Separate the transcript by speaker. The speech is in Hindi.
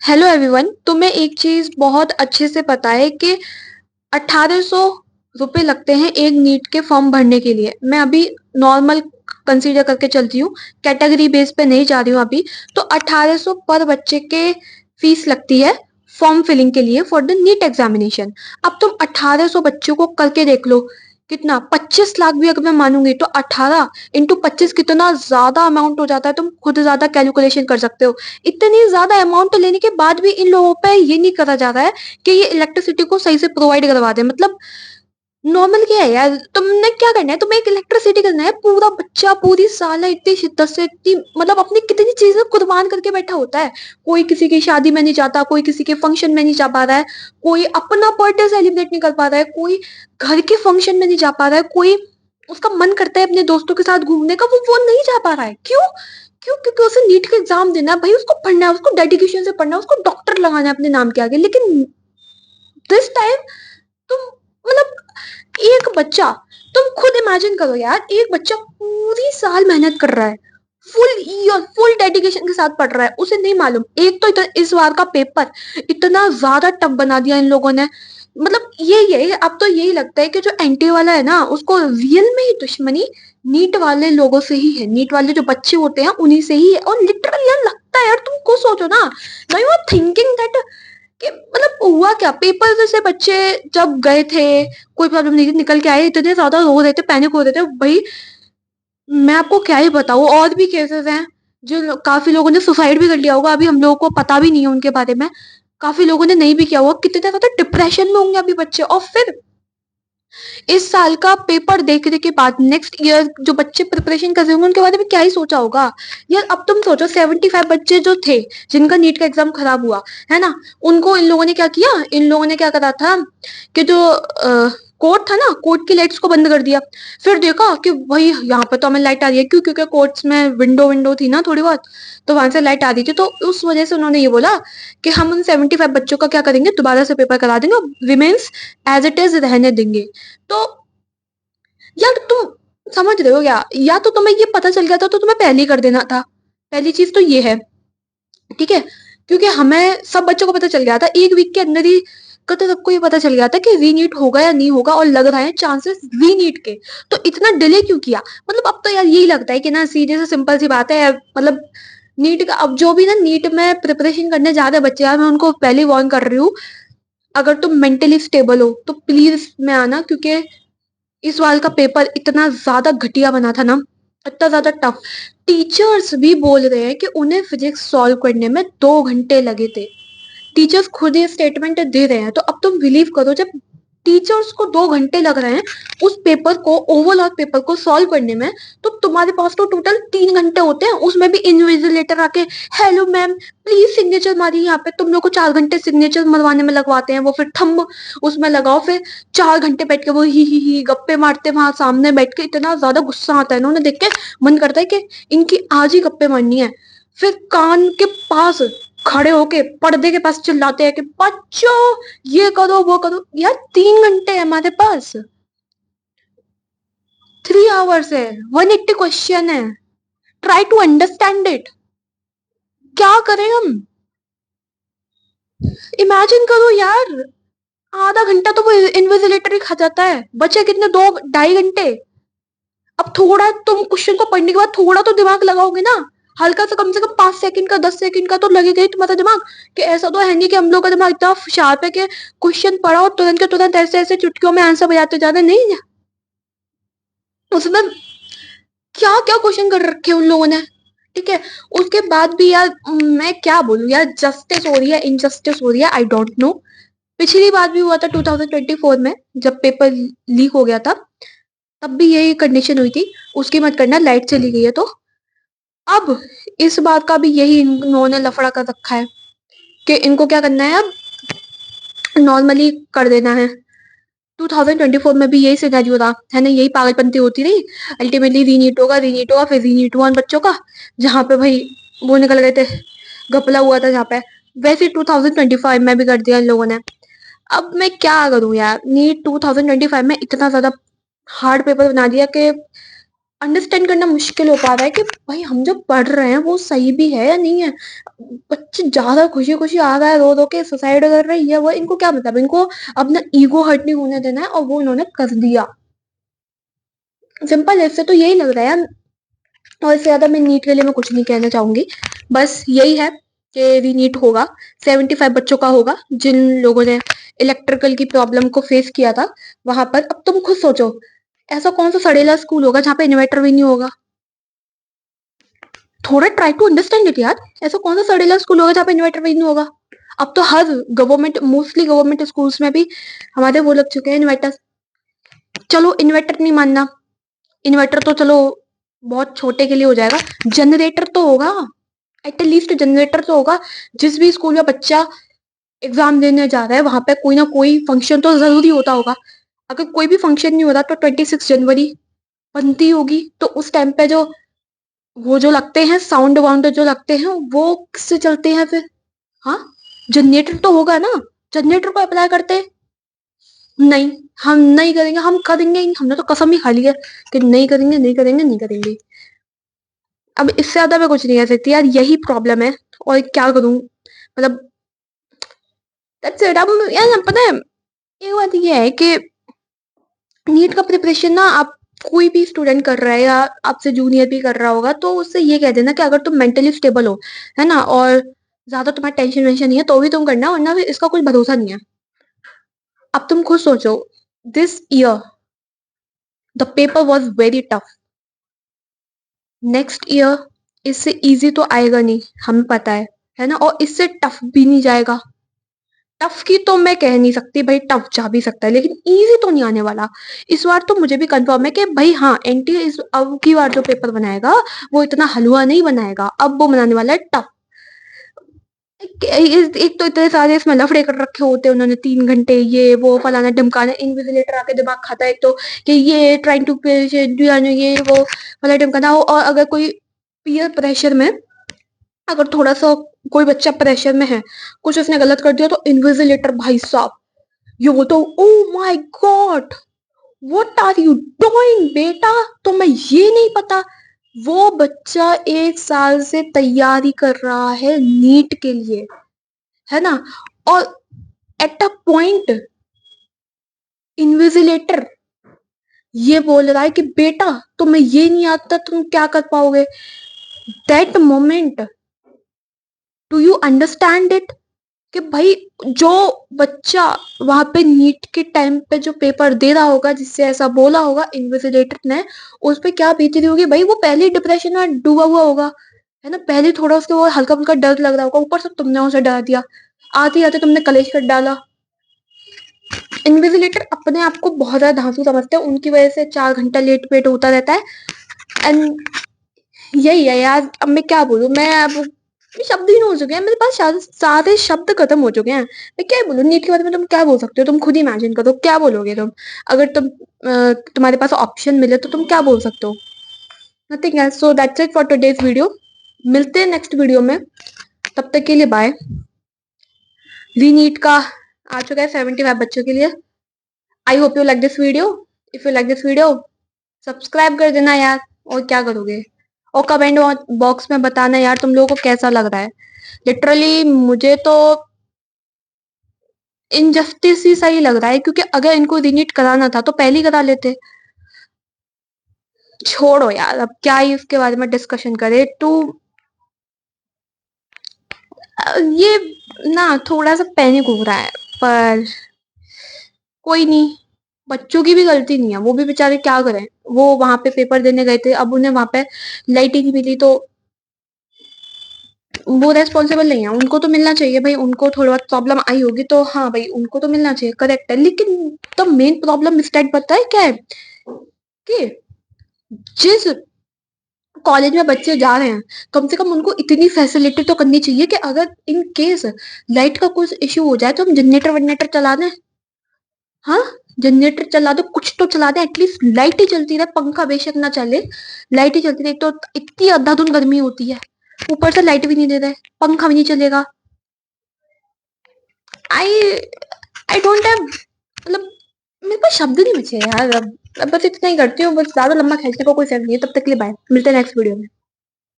Speaker 1: Hello everyone. तुम्हें एक चीज बहुत अच्छे से पता है कि 1800 रुपये लगते हैं एक नीट के फॉर्म भरने के लिए। मैं अभी नॉर्मल कंसीडर करके चलती हूँ, कैटेगरी बेस पे नहीं जा रही हूँ अभी। तो 1800 पर बच्चे के फीस लगती है फॉर्म फिलिंग के लिए फॉर द नीट एग्जामिनेशन। अब तुम 1800 बच्चों को करके देख लो, कितना 25 लाख भी अगर मैं मानूंगी तो 18 × 25 कितना ज्यादा अमाउंट हो जाता है। तुम खुद ज्यादा कैलकुलेशन कर सकते हो। इतनी ज्यादा अमाउंट लेने के बाद भी इन लोगों पे ये नहीं करा जा रहा है कि ये इलेक्ट्रिसिटी को सही से प्रोवाइड करवा दे। मतलब नॉर्मल क्या है यार, तुमने क्या करना है, तुम्हें एक इलेक्ट्रिसिटी करना है। पूरा बच्चा पूरी साल इतनी शिद्दत से इतनी मतलब अपनी कितनी चीजें कुर्बान करके बैठा होता है। कोई किसी की शादी में नहीं जाता, कोई किसी के फंक्शन में नहीं जा पा रहा है, कोई अपना बर्थडे सेलिब्रेट नहीं कर पा रहा है, कोई घर के फंक्शन में नहीं जा पा रहा है, कोई उसका मन करता है अपने दोस्तों के साथ घूमने का, वो नहीं जा पा रहा है। क्यों? क्यों? क्योंकि उसे नीट का एग्जाम देना है भाई, उसको पढ़ना है, उसको डेडिकेशन से पढ़ना है, उसको डॉक्टर लगाना है अपने नाम के आगे। लेकिन दिस टाइम तुम मतलब एक बच्चा, तुम खुद इमेजिन करो यार, एक बच्चा पूरी साल मेहनत कर रहा है, फुल ईयर फुल डेडिकेशन के साथ पढ़ रहा है, उसे नहीं मालूम एक तो इस बार का पेपर इतना ज्यादा टफ बना दिया इन लोगों ने। मतलब ये अब तो यही लगता है कि जो एनटी वाला है ना, उसको रियल में ही दुश्मनी नीट वाले लोगों से ही है, नीट वाले जो बच्चे होते हैं उन्हीं से ही है। और लिटरली यार लगता है यार, तुम खुद सोचो ना, now you are thinking that कि मतलब हुआ क्या पेपर से बच्चे जब गए थे, कोई प्रॉब्लम नहीं थी, निकल के आए, इतने ज्यादा रो रहे थे, पैनिक हो रहे थे भाई। मैं आपको क्या ही बताऊं, और भी केसेस हैं जो काफी लोगों ने सुसाइड भी कर लिया होगा, अभी हम लोगों को पता भी नहीं है उनके बारे में। काफी लोगों ने नहीं भी किया होगा, कितने ज्यादा डिप्रेशन में होंगे अभी बच्चे। और फिर इस साल का पेपर देखने के बाद नेक्स्ट ईयर जो बच्चे प्रिपरेशन कर रहे होंगे उनके बारे में क्या ही सोचा होगा। यार अब तुम सोचो, 75 बच्चे जो थे जिनका नीट का एग्जाम खराब हुआ है ना, उनको इन लोगों ने क्या किया, इन लोगों ने क्या करा था कि जो कोर्ट था ना, कोर्ट की लाइट्स को बंद कर दिया। फिर देखा कि भाई यहाँ पे तो हमें लाइट आ रही है, क्यों? क्योंकि कोर्ट्स में विंडो विंडो थी ना थोड़ी बहुत, तो वहां से लाइट आ रही थी। तो उस वजह से उन्होंने ये बोला कि हम उन 75 बच्चों का क्या करेंगे, दोबारा से पेपर करा देंगे, रिमेन्स एज इट इज रहने देंगे। तो यार तुम समझ रहे हो क्या? या तो तुम्हें ये पता चल गया था तो तुम्हें पहले ही कर देना था। पहली चीज तो ये है, ठीक है? क्योंकि हमें सब बच्चों को पता चल गया था एक वीक के अंदर ही, का तो सबको ये पता चल गया था कि रीनीट होगा या नहीं होगा, और लग रहा है चांसेस रीनीट के। तो इतना डिले क्यों किया? मतलब अब तो यार यही लगता है कि ना, सीधे से सिंपल सी बात है, मतलब नीट का अब जो भी ना नीट में प्रिपरेशन करने जा रहे बच्चे, यार मैं उनको पहले वार्न कर रही हूँ, अगर तुम मेंटली स्टेबल हो तो प्लीज में आना। क्योंकि इस बार का पेपर इतना ज्यादा घटिया बना था ना, इतना ज्यादा टफ। टीचर्स भी बोल रहे हैं कि उन्हें फिजिक्स सॉल्व करने में 2 घंटे लगे थे। टीचर्स खुद ये स्टेटमेंट दे रहे हैं। तो अब तुम बिलीव करो, जब टीचर्स को 2 घंटे लग रहे हैं उस पेपर को, ओवरऑल पेपर को सॉल्व करने में, तो तुम्हारे पास तो टोटल 3 घंटे होते हैं। उसमें भी इन्विजिलेटर आके हेलो मैम प्लीज सिग्नेचर मारिए, यहाँ पे तुम लोग को 4 घंटे सिग्नेचर मरवाने में लगवाते हैं, वो फिर थंब उसमें लगाओ, फिर 4 घंटे बैठ के वो ही गप्पे मारते वहां सामने बैठ के। इतना ज्यादा गुस्सा आता है ना उन्हें देख के, मन करता है कि इनकी आज ही गप्पे मारनी है। फिर कान के पास खड़े होके पर्दे के पास चिल्लाते हैं कि बच्चों ये करो वो करो। यार 3 घंटे है हमारे पास, 3 आवर्स है, 180 क्वेश्चन है, ट्राई टू अंडरस्टैंड इट। क्या करें हम? इमेजिन करो यार, आधा घंटा तो वो इन्विजिलेटर ही खा जाता है, बचे कितने, 2 ढाई घंटे। अब थोड़ा तुम क्वेश्चन को पढ़ने के बाद थोड़ा तो दिमाग लगाओगे ना, हल्का सा, कम से कम 5 सेकंड का 10 सेकंड का तो लगेगा ही तुम्हारा दिमाग। कि ऐसा तो है नहीं कि हम लोग का दिमाग इतना शार्प है कि क्वेश्चन पढ़ा और तुरंत के तुरंत ऐसे ऐसे चुटकियों में आंसर बजाते जाते नहीं। उसमें क्या क्या क्वेश्चन कर रखे उन लोगों ने, ठीक है? उसके बाद भी यार मैं क्या बोलूं यार, जस्टिस हो रही है इनजस्टिस हो रही है, आई डोंट नो। पिछली बार भी हुआ था 2024 में, जब पेपर लीक हो गया था, तब भी यही कंडीशन हुई थी, उसकी मत करना, लाइट चली गई है तो। अब इस बात का भी यही इन्होंने लफड़ा कर रखा है कि इनको क्या करना है, अब नॉर्मली कर देना है। 2024 में भी यही सिनेरियो था, है ना, यही पागलपंती होती रही। अल्टीमेटली रीनीट होगा, फिर रीनीट हुआ उन बच्चों का, जहाँ पे भाई वो निकल गए थे, घपला हुआ था जहाँ पे। वैसे 2025 में भी कर दिया इन लोगों ने। अब मैं क्या करूं यार, नीट 2025 में इतना ज्यादा हार्ड पेपर बना दिया कि अंडरस्टैंड करना मुश्किल हो पा रहा है कि भाई हम जो पढ़ रहे हैं वो सही भी है या नहीं है। बच्चे ज्यादा खुशी खुशी आ रहा है, रो रो के सुसाइड कर रही है, वो इनको क्या मतलब, इनको अपना ईगो हर्ट नहीं होने देना है और वो इन्होंने कर दिया। सिंपल, इससे तो यही लग रहा है यार। और इससे ज्यादा मैं नीट के लिए मैं कुछ नहीं कहना चाहूंगी। बस यही है कि रीनीट होगा, 75 बच्चों का होगा जिन लोगों ने इलेक्ट्रिकल की प्रॉब्लम को फेस किया था वहां पर। अब तुम खुद सोचो, ऐसा कौन सा सड़ेला स्कूल होगा जहाँ पे इन्वर्टर भी नहीं होगा? थोड़ा ट्राई टू अंडरस्टैंड इट यार। ऐसा कौन सा सड़ेला स्कूल होगा जहाँ पे इन्वर्टर भी नहीं होगा? अब तो हर गवर्नमेंट, मोस्टली गवर्नमेंट स्कूल्स में भी हमारे वो लग चुके हैं इन्वर्टर। चलो इन्वर्टर नहीं मानना, इन्वर्टर तो चलो बहुत छोटे के लिए हो जाएगा, जनरेटर तो होगा। एटलीस्ट जनरेटर तो होगा। जिस भी स्कूल में बच्चा एग्जाम देने जा रहा है वहां पे कोई ना कोई फंक्शन तो जरूरी होता होगा। अगर कोई भी फंक्शन नहीं होता तो 26 जनवरी बनती होगी, तो उस टाइम पे जो वो जो लगते हैं साउंड वाउंड जो लगते हैं वो किससे चलते हैं फिर? हाँ, जनरेटर तो होगा ना। जनरेटर को अप्लाई करते हैं। नहीं, हम नहीं करेंगे, हम करेंगे ही नहीं। हमने तो कसम ही खा ली है कि नहीं करेंगे, नहीं करेंगे, नहीं करेंगे। अब इससे ज्यादा मैं कुछ नहीं कह सकती यार, यही प्रॉब्लम है। और क्या करूं, मतलब दैट्स इट। अब यार पता है, एक बात ये है कि नीट का प्रिपरेशन ना आप कोई भी स्टूडेंट कर रहा है या आपसे जूनियर भी कर रहा होगा तो उससे ये कह देना कि अगर तुम मेंटली स्टेबल हो, है ना, और ज्यादा तुम्हारा टेंशन वेंशन नहीं है तो भी तुम करना, वरना फिर इसका कोई भरोसा नहीं है। अब तुम खुद सोचो, this year the paper was very tough. Next year इससे इजी तो आएगा नहीं, हमें पता है ना, और इससे टफ भी नहीं जाएगा। टफ की तो मैं कह नहीं सकती भाई, टफ जा भी सकता है लेकिन इजी तो नहीं आने वाला। इस बार तो मुझे भी कंफर्म है कि भाई हाँ, एनटीए इस अब की बार जो पेपर बनाएगा वो इतना हलवा नहीं बनाएगा, अब वो बनाने वाला है टफ। एक तो इतने सारे इसमें लफड़े कर रखे होते हैं उन्होंने, 3 घंटे ये वो फलाना ढमकाना, इन्विजिलेटर आके दिमाग खाता है एक तो कि ये ट्राइंग टू ये वो फलाना ढमकाना हो। और अगर कोई पीयर प्रेशर में, अगर थोड़ा सा कोई बच्चा प्रेशर में है, कुछ उसने गलत कर दिया तो इन्विजिलेटर भाई साहब ये बोलता हूँ, oh my God what are you doing बेटा, तुम्हें ये नहीं पता? वो बच्चा 1 साल से तैयारी कर रहा है नीट के लिए, है ना, और एट अ पॉइंट इन्विजिलेटर ये बोल रहा है कि बेटा तुम्हें ये नहीं आता, तुम क्या कर पाओगे? That moment, do you understand it? कि भाई जो बच्चा वहां पे नीट के टाइम पे जो पेपर दे रहा होगा, जिससे ऐसा बोला होगा इन्विजिलेटर ने, उस पे क्या बीती रही होगी भाई। वो पहले ही डिप्रेशन में डूबा हुआ होगा, है ना, पहले थोड़ा उसको वो हल्का फुल्का डर लग रहा होगा, ऊपर से तुमने उसे डरा दिया, आते आते तुमने कलेश कर डाला। इन्विजिलेटर अपने आप को बहुत ज्यादा धांसू समझते हैं, उनकी वजह से 4 घंटा लेट पेट होता रहता है। एंड यही है यार, अब मैं क्या बोलूं, मैं अब शब्द ही नहीं हो चुके हैं मेरे पास, सारे शब्द खत्म हो चुके हैं। मैं क्या बोलूं नीट के बारे में, तुम क्या बोल सकते हो? तुम खुद इमेजिन करो क्या बोलोगे तुम। अगर तुम्हारे पास ऑप्शन मिले तो तुम क्या बोल सकते हो? Nothing else. So that's it for today's video. मिलते हैं नेक्स्ट वीडियो में, तब तक के लिए बाय। रीनीट का आ चुका है 75 बच्चों के लिए। I hope you like this video. If you like this video subscribe कर देना यार। और क्या करोगे, और कमेंट बॉक्स में बताना यार तुम लोगों को कैसा लग रहा है। लिटरली मुझे तो इनजस्टिस ही सही लग रहा है, क्योंकि अगर इनको रीनीट कराना था तो पहले ही करा लेते। छोड़ो यार, अब क्या ही उसके बारे में डिस्कशन करे टू। ये ना थोड़ा सा पैनिक हो रहा है, पर कोई नहीं, बच्चों की भी गलती नहीं है, वो भी बेचारे क्या करें। वो वहां पे पेपर देने गए थे, अब उन्हें वहां पे लाइट ही नहीं मिली तो वो रेस्पॉन्सिबल नहीं है। उनको तो मिलना चाहिए भाई, उनको थोड़ा बहुत प्रॉब्लम आई होगी तो हाँ भाई उनको तो मिलना चाहिए, करेक्ट है। लेकिन द मेन प्रॉब्लम इस टाइम पता है क्या है, कि जिस कॉलेज में बच्चे जा रहे हैं कम से कम उनको इतनी फैसिलिटी तो करनी चाहिए कि अगर इन केस लाइट का कुछ इश्यू हो जाए तो हम जनरेटर वनरेटर चला दें। हाँ, जनरेटर चला दो, कुछ तो चला दे, एटलीस्ट लाइट ही चलती रहे, पंखा बेशक ना चले, लाइट ही चलती रहे। एक तो इतनी अंधाधुंध गर्मी होती है, ऊपर से लाइट भी नहीं दे रहे, पंखा भी नहीं चलेगा। आई आई डोंट हैव, मतलब मेरे पास शब्द नहीं बचे यार अब। अब बस इतना ही करती हूँ, बस ज्यादा लंबा खींचने का कोई सेंस नहीं है। तब तक के लिए बाय, मिलते हैं नेक्स्ट वीडियो में।